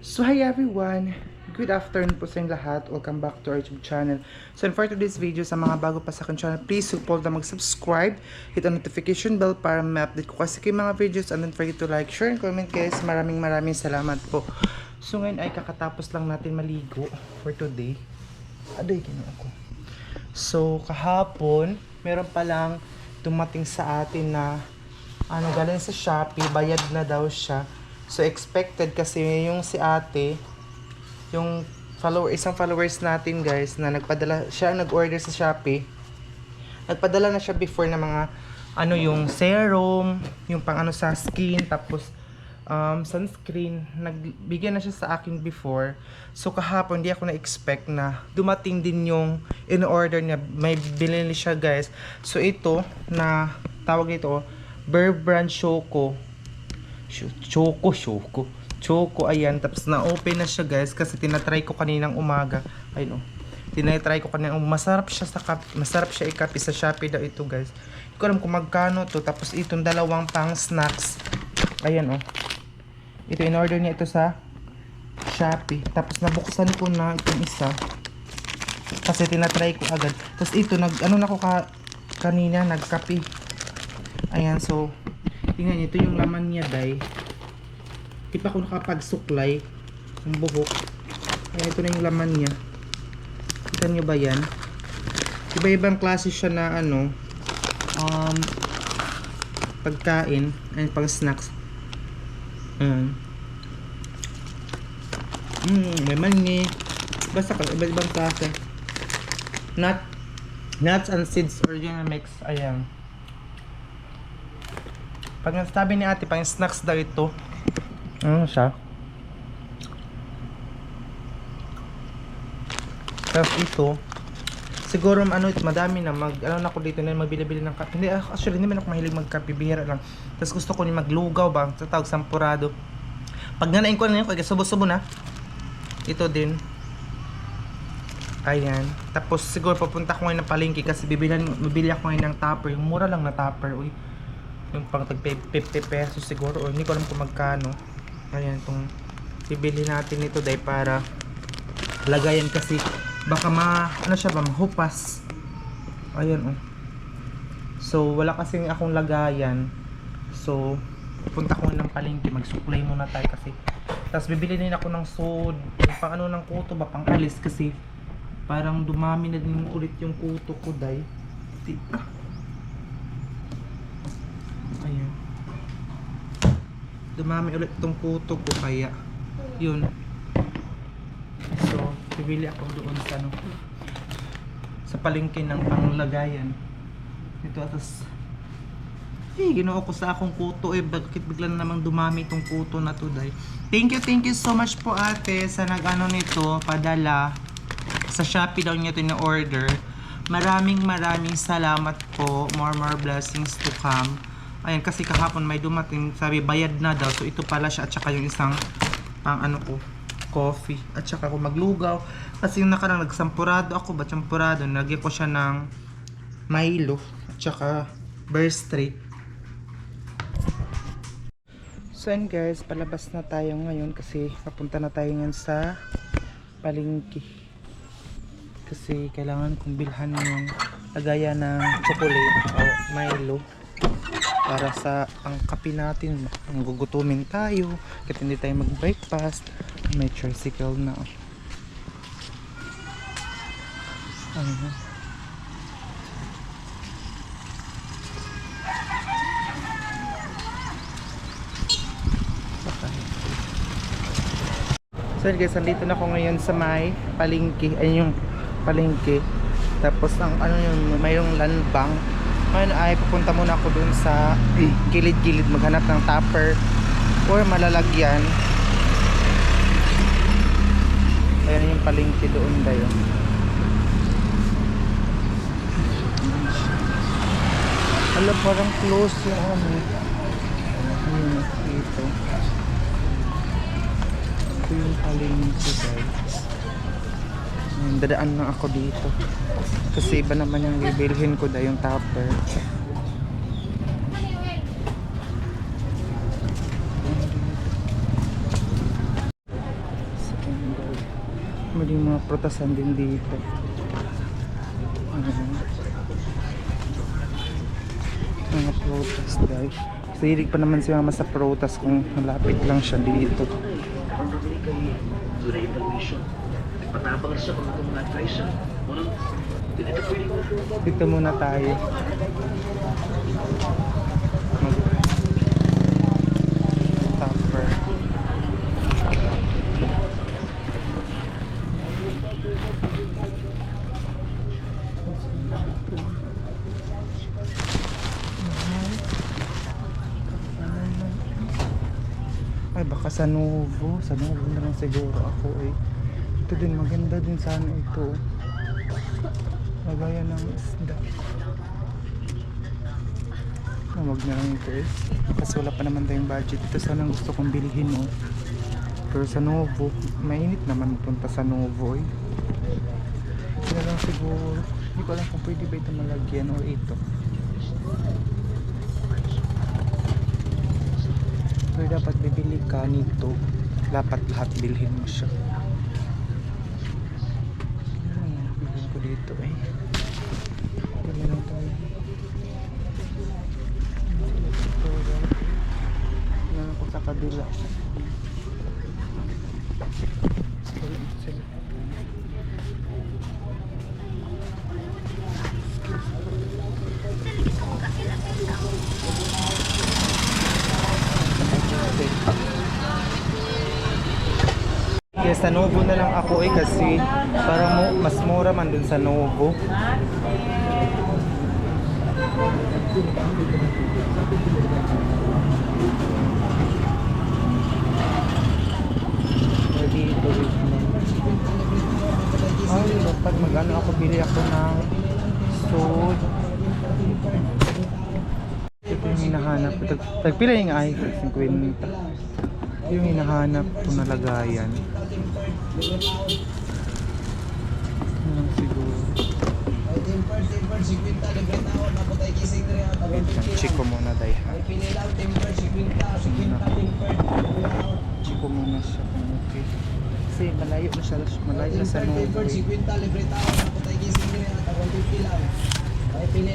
So hi everyone! Good afternoon po sa inyong lahat. Welcome back to our YouTube channel. So for today's video, sa mga bago pa sa akin channel, please support na mag-subscribe, hit ang notification bell para ma-update ko kasi kayo mga videos, and don't forget to like, share, and comment guys. Maraming salamat po. So ngayon ay kakatapos lang natin maligo for today. Aday, ginawa ko. So kahapon, meron palang dumating sa atin na galing sa Shopee, bayad na daw siya. So expected kasi yung si ate, yung isang followers natin guys na nagpadala, siya ang nag-order sa Shopee. Nagpadala na siya before na mga yung serum, yung pang sa skin, tapos sunscreen. Nagbigyan na siya sa akin before. So kahapon hindi ako na-expect na dumating din yung in-order niya. May binili siya guys. So ito na tawag ito Bear Brand Choco, ayan. Tapos na-open na siya guys kasi tinatry ko kaninang umaga. Ayun tinatry ko kaninang masarap siya i-copy sa Shopee daw ito guys. Hindi ko alam kung magkano to. Tapos itong dalawang pang snacks. Ayan ito in-order niya ito sa Shopee. Tapos nabuksan ko na itong isa kasi tinatry ko agad. Tapos ito kanina nag-copy. Ayan, so tingnan niyo, ito yung laman niya day. Di pa ako nakapagsuklay ng buhok. Ayan, ito na yung laman niya. Kita niyo ba yan? Iba-ibang klase siya na pagkain. Ayan, pang snacks. Ayan. May mani. Basta iba-ibang klase. Nuts and seeds original mix. Ayan. Pag nasabi ni ate, pang snacks daw ito. Ano siya? Tapos ito, siguro madami na na ako dito na magbili-bili ng kape. Hindi, actually, hindi man ako mahilig magkape, bihira lang. Tapos gusto ko ni maglugaw ba, sa tawag sampurado. Pag nanain ko na yun, kaya subo-subo na. Ito din. Ayan. Tapos siguro papunta ko ngayon ng palengke kasi bibili ako ngayon ng tupper. Yung mura lang na tupper. Uy. Yung pang tag 50 pesos siguro, o hindi ko alam kung magkano. Ayan, itong bibili natin ito dahil para lagayan kasi baka mahupas. Ayan So wala kasing akong lagayan. So pupunta ko ng palengke, magsuklay muna tayo kasi. Tapos bibili din ako ng sod, yung pang ng kuto ba, pang alis kasi parang dumami na din ulit yung kuto ko dahil. Ayan. Dumami ulit itong kuto ko kaya yun. So, bibili ako doon sa palengke ng panglagayan. Ito atas. Ginoo ko sa akong kuto bakit bigla na namang dumami itong kuto na to dahil. Thank you so much po ate sa nito, padala. Sa Shopee daw niya ito na-order. Maraming salamat po. More blessings to come. Ayan, kasi kahapon may dumating, sabi bayad na daw. So ito pala siya at saka yung isang pang coffee. At saka ako maglugaw. Kasi yung nakarang nagsampurado ako, champurado, nagyan ko siya ng Milo at saka Bear Street. So and guys, palabas na tayo ngayon kasi papunta na tayo ngayon sa palengke. Kasi kailangan kong bilhan yung lagayan ng chocolate o Milo para sa pangkape natin. Gugutumin tayo kasi hindi tayo mag-breakfast. May tricycle na. So guys, andito na ako ngayon sa may palengke. Ayun yung palengke. Tapos mayroong landbang. Ngayon ay pupunta muna ako dun sa gilid-gilid maghanap ng tupper or malalagyan. Ayan yung palengke doon tayo. Alam, parang close yung dito. Ito yung palengke guys. Dadaan lang ako dito kasi iba naman yung bibilhin ko dahil yung tupper. May mga prutasan din dito. Ayan. Mga prutas dahil. Silig pa naman si mama sa prutas kung malapit lang siya dito. Dito muna tayo. Tupper. Ay baka sa Novo na lang siguro ako eh. Ito din maganda din sana ito. Lagayan ng isda. Wag na lang ito eh. Kasi wala pa naman tayong budget. Ito sana gusto kong bilhin oh. Pero sa Novo, mainit naman punta sa Novo eh. Ito na lang siguro. Hindi ko alam kung pwede ba ito malagyan o ito. Pero dapat bibili ka nito. Dapat lahat bilhin mo siya. Bilhin ko dito eh. Bilhin lang tayo. Bilhin ako sa kabila. Kaya sa Novo na lang ako eh kasi parang mas mura man dun sa Novo. Dito. Ay, dapat mag-ano ako, bili ako ng soda. Ito yung hinahanap. Tagpila yung ay 50. Yung hinahanap ko na lagayan. Ano siguro. Check ko muna dahil. Check ko muna siya kung okay. Kasi malayo na siya. Malayo na sa Novo.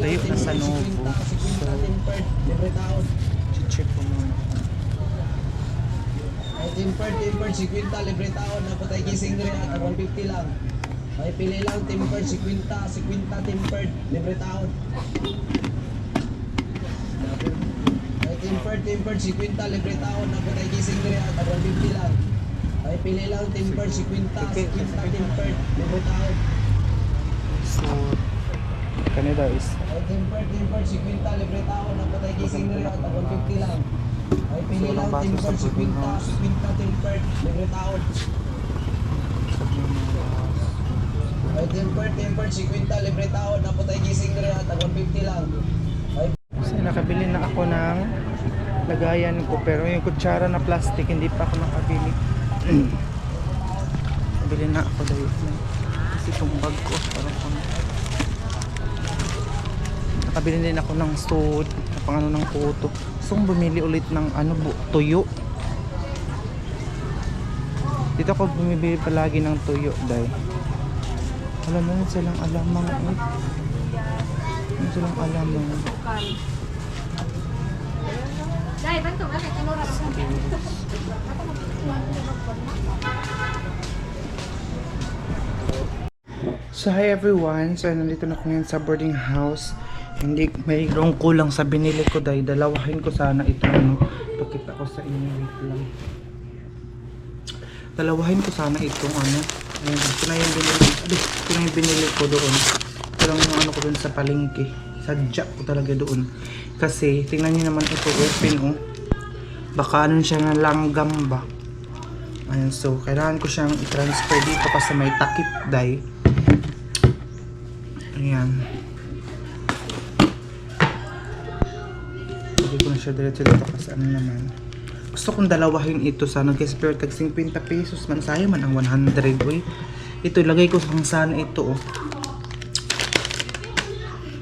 Layo na sa Novo. So, check ko muna. Tempered 50 libre taon na patay kising rin at 150 lang. Ay pili lang tempered 50 tempered libre taon. Ay tempered 50 libre taon na patay kising rin at 150 lang. Ay pili lang tempered 50 tempered libre taon. So, kanina is Ay tempered 50 libre taon na patay kising rin at 150 lang. Ay pili lang tempered 50 tempered libre taon. Ay tempered 50 libre taon na patay gising rin at 150 lang. Ay kasi nakabili na ako ng lagayan ko pero yung kutsara na plastic hindi pa ako nakabili. Nabili na ako dahil kasi itong bag ko parang kung nakabili din ako ng stud na pang ano ng puto. Gusto kong bumili ulit ng ano tuyo. Dito ako bumibili palagi ng tuyo dahil alam mo yun silang alamang eh. Yun silang alamang. Dai, bantu ka kay Nora. So hi everyone, so nandito na ako ngayon sa boarding house. Hindi, mayroong kulang sa binili ko dahil dalawahin ko sana ito ano. Pakita ko sa inyo, wait lang. Dalawahin ko sana itong ano. Ayan, ito na yung binili. Ito na yung binili ko doon. Ito lang yung ano ko doon sa palengke. Sadya ko talaga doon. Kasi, tingnan nyo naman ito open oh. Baka ano siya nga langgam ba. Ayan, so kailangan ko siyang i-transfer dito kasi may takip dahil. Ayan. Hindi ko na siya diretso dito kasi ano naman. Gusto kong dalawahin ito sana kasi pero tag 50 pesos man sayang man ang 100 uy. Ito ilagay ko sana ito oh.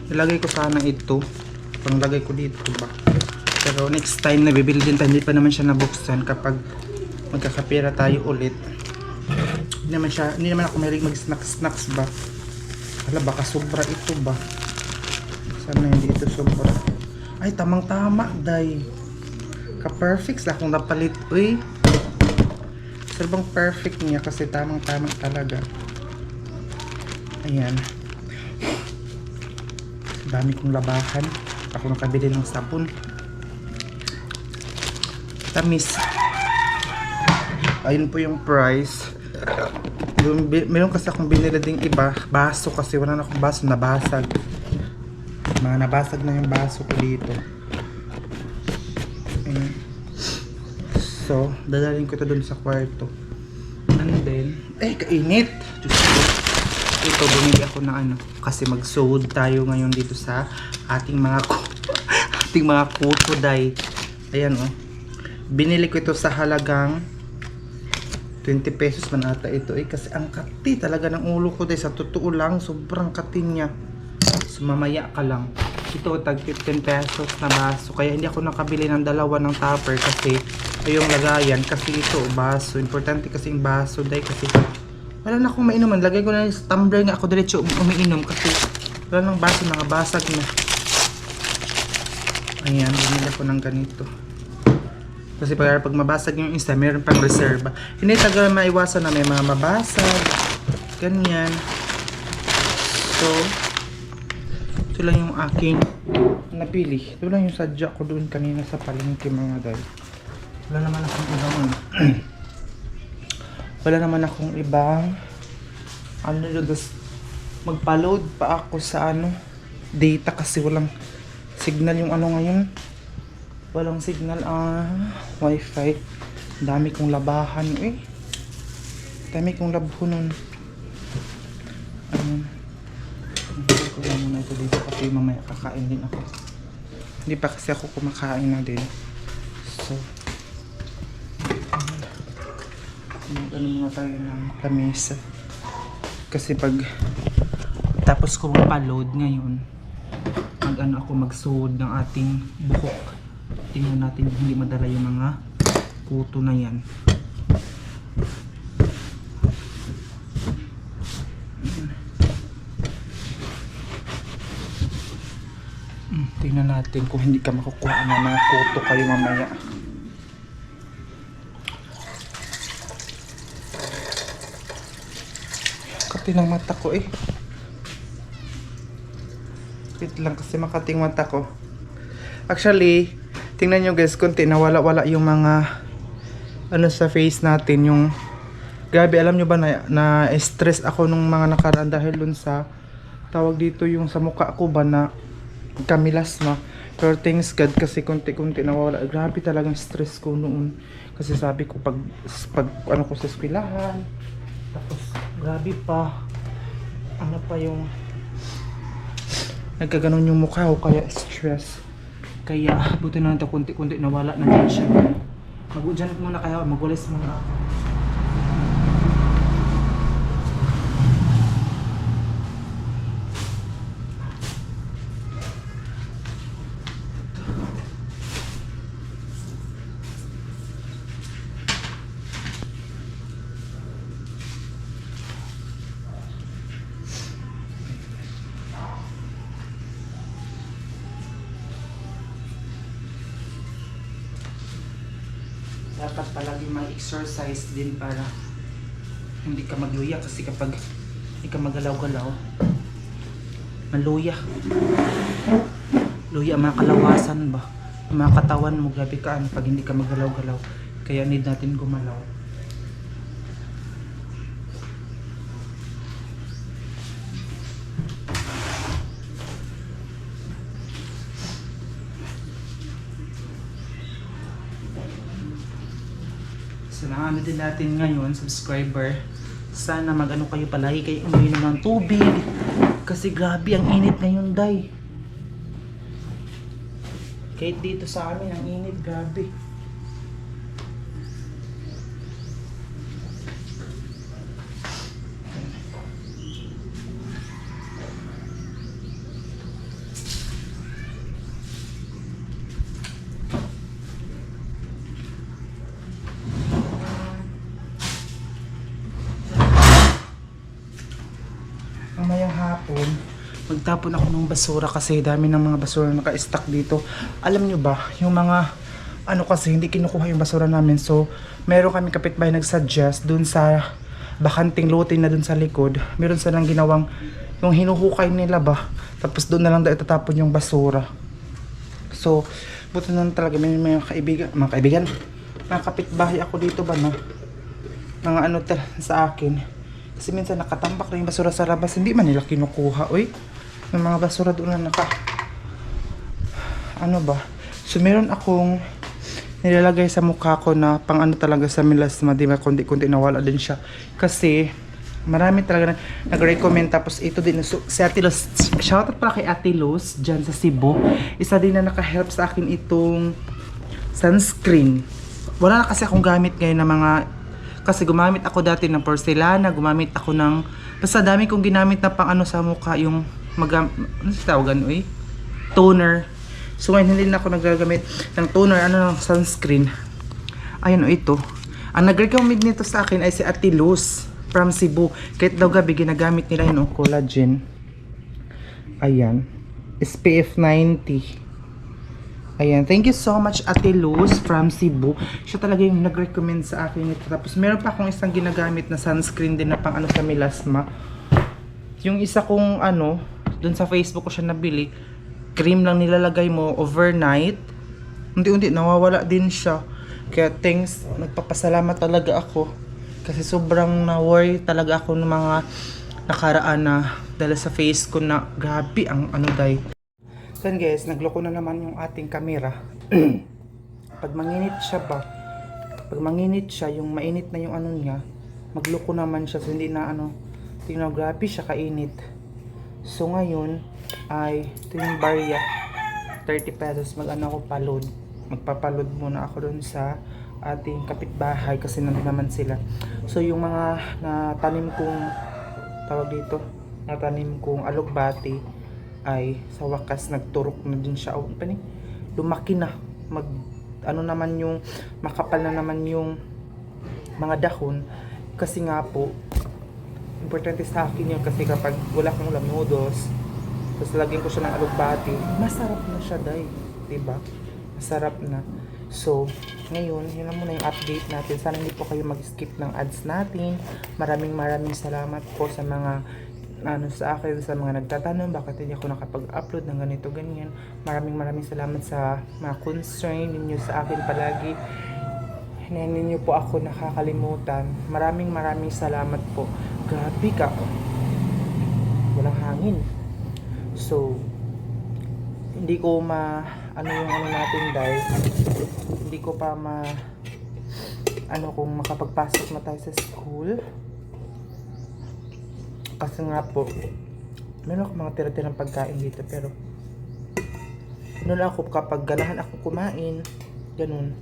Ilagay ko sana ito. Panglagay ko dito ba. Pero next time na bibili din tayo, hindi pa naman siya nabuksan kapag magkakapira tayo ulit. Hindi naman ako mahilig mag-snacks ba. Hala, baka sobra ito ba? Sana hindi ito sobra. Ay, tamang-tama, day. Ka-perfect sa akong napalit. Uy. Sobrang perfect niya kasi tamang-tama talaga. Ayan. Dami kong labahan. Ako nakabili ng sabon. Tamis. Ayun po yung price. Meron kasi akong binili ding iba. Baso kasi wala na akong baso, nabasag. Nabasag na yung baso ko dito. Ayan. So, dadalhin ko ito dun sa kwarto. And then, kainit! Diyos ko. Ito, bumili ako ng ano. Kasi mag-sewed tayo ngayon dito sa ating mga kuto, day. Ayan, oh. Binili ko ito sa halagang 20 pesos man ata ito kasi ang kati talaga ng ulo ko, day. Sa totoo lang, sobrang kati niya. So, mamaya ka lang. Ito, tag 15 pesos na baso. Kaya hindi ako nakabili ng dalawa ng tupper kasi yung lagayan. Kasi ito, baso. Importante kasi yung baso, day. Kasi wala na akong mainuman. Lagay ko na yung tumbler nga ako diretso umiinom kasi wala nang baso, nakabasag na. Ayan, binili ako ng ganito. Kasi pag mabasag yung isa, meron pang reserva. Hindi tagal maiwasan na may mga mabasag. Ganyan. So, ito lang yung aking napili. Ito lang yung sadya ko doon kanina sa palengke, mga day. Wala naman akong ibang wala naman akong ibang magpa-load pa ako sa data kasi walang signal yung ngayon. Walang signal wifi. Dami kong labahan dami kong labho nun. Ko lang muna ito dito kasi mamaya kakain din ako. Hindi pa kasi ako kumakain na din. So, ano muna tayo ng lamesa. Kasi pag tapos ko magpa-load ngayon, ako mag-sewed ng ating buhok. Tingnan natin hindi madala yung mga kuto na yan. Tingnan natin kung hindi ka makukuha ng mga kuto kayo mamaya. Kati ng mata ko Wait lang kasi makating mata ko. Actually, tingnan nyo guys, konti nawala-wala yung mga sa face natin. Yung grabe, alam nyo ba na stress ako nung mga nakaraan dahil dun sa tawag dito yung sa mukha ko ba na kamilasma. Pero thanks God kasi konti-konti nawala. Grabe talagang stress ko noon. Kasi sabi ko pag ko sa eskwelahan. Tapos grabe pa. Pa yung nagkaganon yung mukha ko kaya stress. Kaya buti na ito konti-konti nawala na din siya. Mag-udyan muna kaya magwalis muna ako. Dapat palagi may exercise din para hindi ka magluya kasi kapag hindi ka magalaw-galaw maluya mga kalawasan ba mga katawan mo grabe ka pag hindi ka magalaw-galaw kaya need natin gumalaw. So, din natin ngayon, subscriber. Sana mag-ano kayo palagi kayo uminom ng tubig. Kasi grabe ang init ngayon, day. Kahit dito sa amin, ang init, grabe. kahapon, magtapon ako ng basura kasi dami ng mga basura na naka-stack dito. Alam nyo ba, yung mga ano kasi hindi kinukuha yung basura namin. So, meron kami kapitbahay nag-suggest dun sa bakanting lote na dun sa likod. Meron silang ginawang yung hinuhukay nila ba. Tapos doon na lang daw itatapon yung basura. So, buto na talaga may mga kaibigan, mga kapitbahay ako dito ba no? Mga ano sa akin. Kasi minsan nakatambak na yung basura sa labas, hindi man nila kinukuha. Uy, may mga basura doon na ano ba? So meron akong nilalagay sa mukha ko na pang ano talaga sa melasma, di ba? Kundi nawala din siya. Kasi marami talaga nag-recommend. Tapos ito din, so, si Ate Luz, shoutout pala kay Ate Luz dyan sa Cebu. Isa din na naka-help sa akin itong sunscreen. Wala na kasi akong gamit ngayon na mga, kasi gumamit ako dati ng porcelana, gumamit ako ng, basta dami kong ginamit na pang ano sa mukha, yung ano sa tawagan, uy? Toner. So ngayon hindi na ako nagagamit ng toner, ano ng sunscreen. Ayun o ito. Ang nag-recommend nito sa akin ay si Ate Luz from Cebu. Kahit daw gabi ginagamit nila yun, collagen. Ayan. SPF 90. Ayan. Thank you so much Ate Luz from Cebu. Siya talaga yung nag-recommend sa akin ito. Tapos meron pa akong isang ginagamit na sunscreen din na pang ano sa melasma. Yung isa kong ano, dun sa Facebook ko siya nabili. Cream lang nilalagay mo overnight. Unti-unti nawawala din siya. Kaya thanks, nagpapasalamat talaga ako. Kasi sobrang na-worry talaga ako ng mga nakaraan na dahil sa face ko na grabe ang ano day. So guys, nagloko na naman yung ating camera. Pag manginit siya ba? Pag manginit siya, yung mainit na yung ano niya, magloko naman siya. So hindi na ano, tingnan grabe siya kainit. So ngayon ay ito yung barya. 30 pesos mag-ano ako palod. Magpapalod muna ako dun sa ating kapitbahay kasi nandun naman sila. So yung mga natanim kong tawag dito, natanim kong alugbati ay sa wakas nagturok na din siya. Oh, lumaki na. Ano naman yung makapal na naman yung mga dahon kasi nga po importante sa akin yun kasi kapag wala kang lamudos tapos lagyan ko siya ng alugbati, masarap na siya day, diba? Masarap na. So, ngayon, yun na muna yung update natin. Sana hindi po kayo mag-skip ng ads natin. Maraming salamat po sa mga ano sa akin, sa mga nagtatanong bakit hindi ako nakapag-upload ng ganito, ganyan. Maraming salamat sa mga concern ninyo sa akin palagi. Hindi niyo po ako nakakalimutan. Maraming salamat po. Grabe ka. Walang hangin. So, hindi ko ano yung ano natin dahil hindi ko pa ano kung makapagpasok na tayo sa school kasi nga po meron ako mga tira-tirang pagkain dito pero ano lang ako kapag ganahan ako kumain ganun.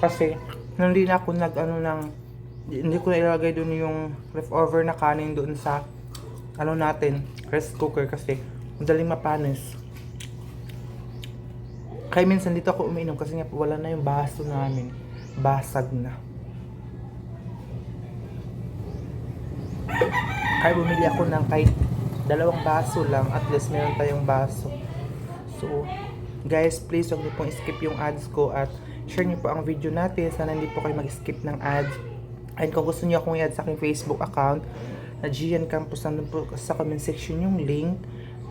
Kasi, hindi na ako hindi ko na ilalagay doon yung leftover na kanin doon sa, natin, rice cooker kasi, madaling mapanis. Kaya minsan dito ako umiinom kasi nga wala na yung baso namin. Basag na. Kaya bumili ako ng kahit 2 baso lang, at least meron tayong baso. So, guys, please huwag niyo pong skip yung ads ko at share niyo po ang video natin. Sana hindi po kayo mag-skip ng ads. And kung gusto niyo akong i-add sa aking Facebook account na Gian Campus, nandun po sa comment section yung link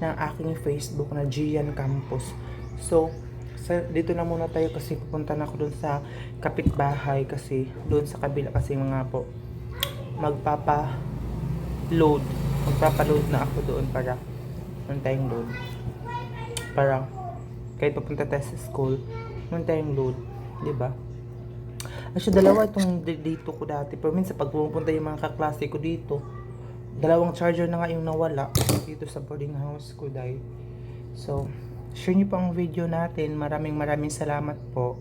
ng aking Facebook na Gian Campus. So, dito na muna tayo kasi pupunta na ako dun sa kapitbahay kasi dun sa kabila kasi mga po magpapa-load na ako doon para meron tayong load. Para kahit papunta tayo sa school, meron tayong load. Diba? Actually, dalawa itong dito ko dati. Pero minsan pag pumunta yung mga kaklase ko dito, 2 charger na nga yung nawala dito sa boarding house ko dahil. So, share niyo po ang video natin. Maraming salamat po.